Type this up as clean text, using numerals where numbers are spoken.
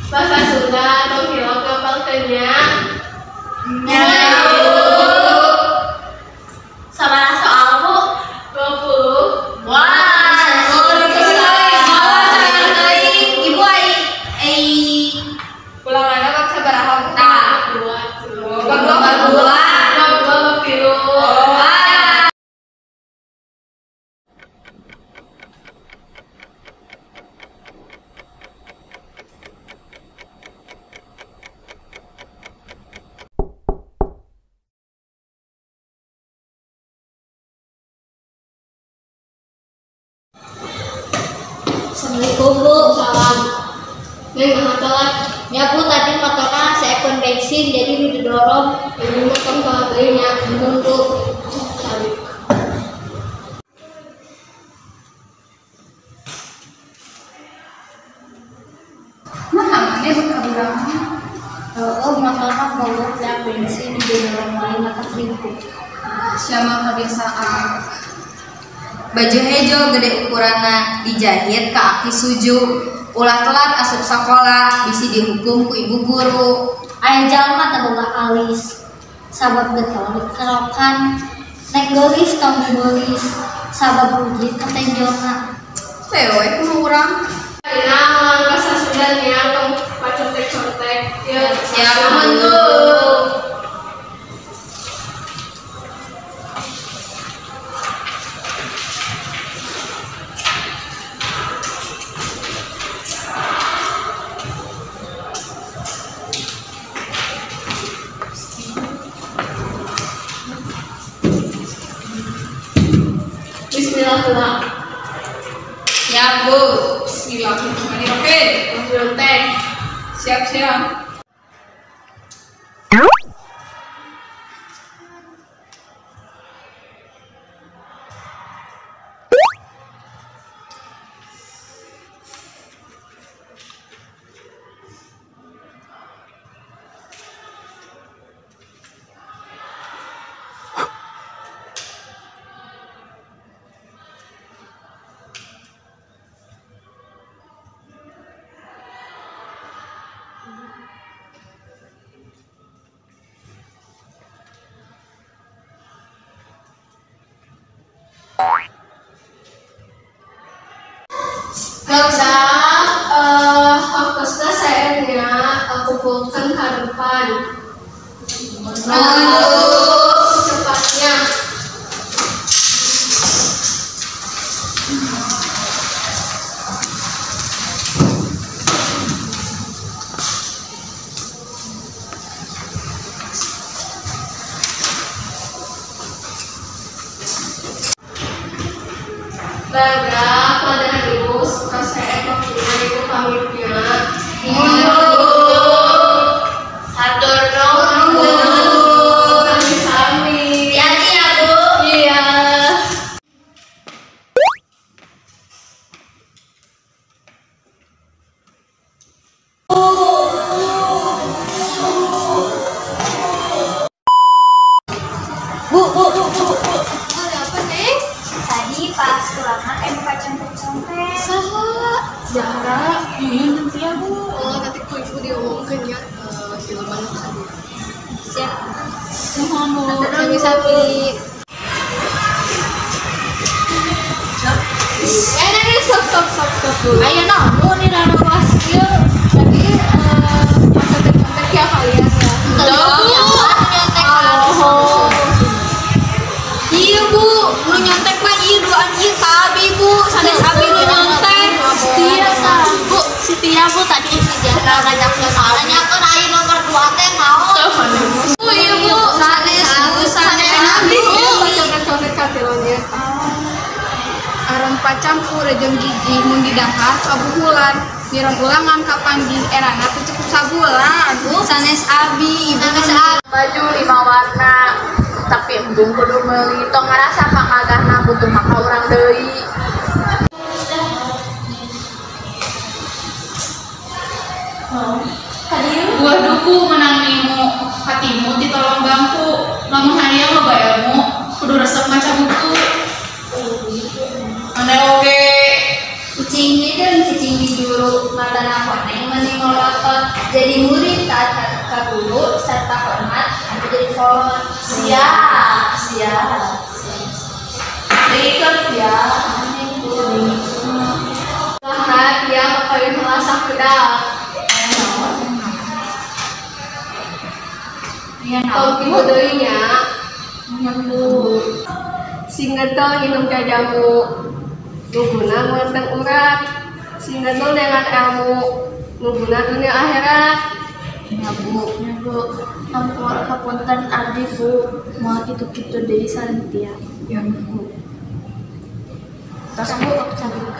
Bahasa Sunda tong hilok kapal kenyang. Sabaraha soal Bu? 20. Wah, Ibu Ulanganna kan sabaraha Bu? Tah. 22. Assalamualaikum Bu. Salam. Neng mah telat. Ya Bu, tadi motornya seekor bensin jadi didorong. Ini mah kan kalahnya Untuk cari. namanya berkeburangan. Motornya bawa dan bensin didorong lain mata selingkuh. Siapa kebiasaan baju hejo gede ukuranna dijahit ke aki suju ulah telat asup sekolah bisi dihukum ku ibu guru. Aya jalma teu boga alis. Sabab getol dikerokan. Nek geulis tong geulis. Sabab bujit ka tenjona. Wewe kumaha urang Nah, bahasa Sundanya tong pacontek-contek. Ya, siapa mentu Bismillahirrahmanirrahim. ya Bu. Bismillahirrahmanirrahim. Contek. Siap-siap. Gangsa fokusnya saya kumpulkan ke depan. Secepatnya. Baga pada ibu suka saya waktunya ibu pamitnya. Hatur nuhun. Sami-sami. Hati-hati ya Bu. Iya. Bu. Ada apa nih? Tadi pas pulangan contek-contek. Saha? Zahra. Nanti ya Bu. Oh, nanti ku ibu diomongkan ya. Gimana tadi? Siap. Mohon Bu. Sami-sami. Stop dulu. Ayo namun di dalam kelas Iya, tadi contek-contek ya kalian ya. Oh. Iya Bu, nu nyontek mah ieu duaan ieu ka abi Bu, sanes abi nu nyontek. Setia sah. Bu, Setia Bu tadi si Jahra ngajak soal nyakeun aya nomor 2 teh naon? Oh iya Bu. Sanes abi Bu. Contek-contek katilannya. Aron pacampur jeung gigi mun didahar kabuhulan miron ulangan kapanggih erana teh cukup sabulan sanes abi ibu Baju 5 warna, tapi embung kudu meuli tong ngarasa pangagahna butuh maka urang deui. Buah duku menang nimu hatimu ditolong bangku lamun hariang lo bayarmu kudu resep maca buku ane oge Cicing di juru mata nakoneng mending ngolotot Jadi murid taat ka guru serta hormat anu jadi pohon. Siap. Ikut ya. Lahat ya kapayon merasa kedak. Kau kieu deui nya. Singgetul minum jajamu. Nuguna ngeunteng urat. Singgetul dengan ilmu. Nuguna dunia akhirat. Ya bu, ampun kapunten abdi bu, mau kitu-kitu deui sarentia. Ya bu. Tas bu, aku cabut.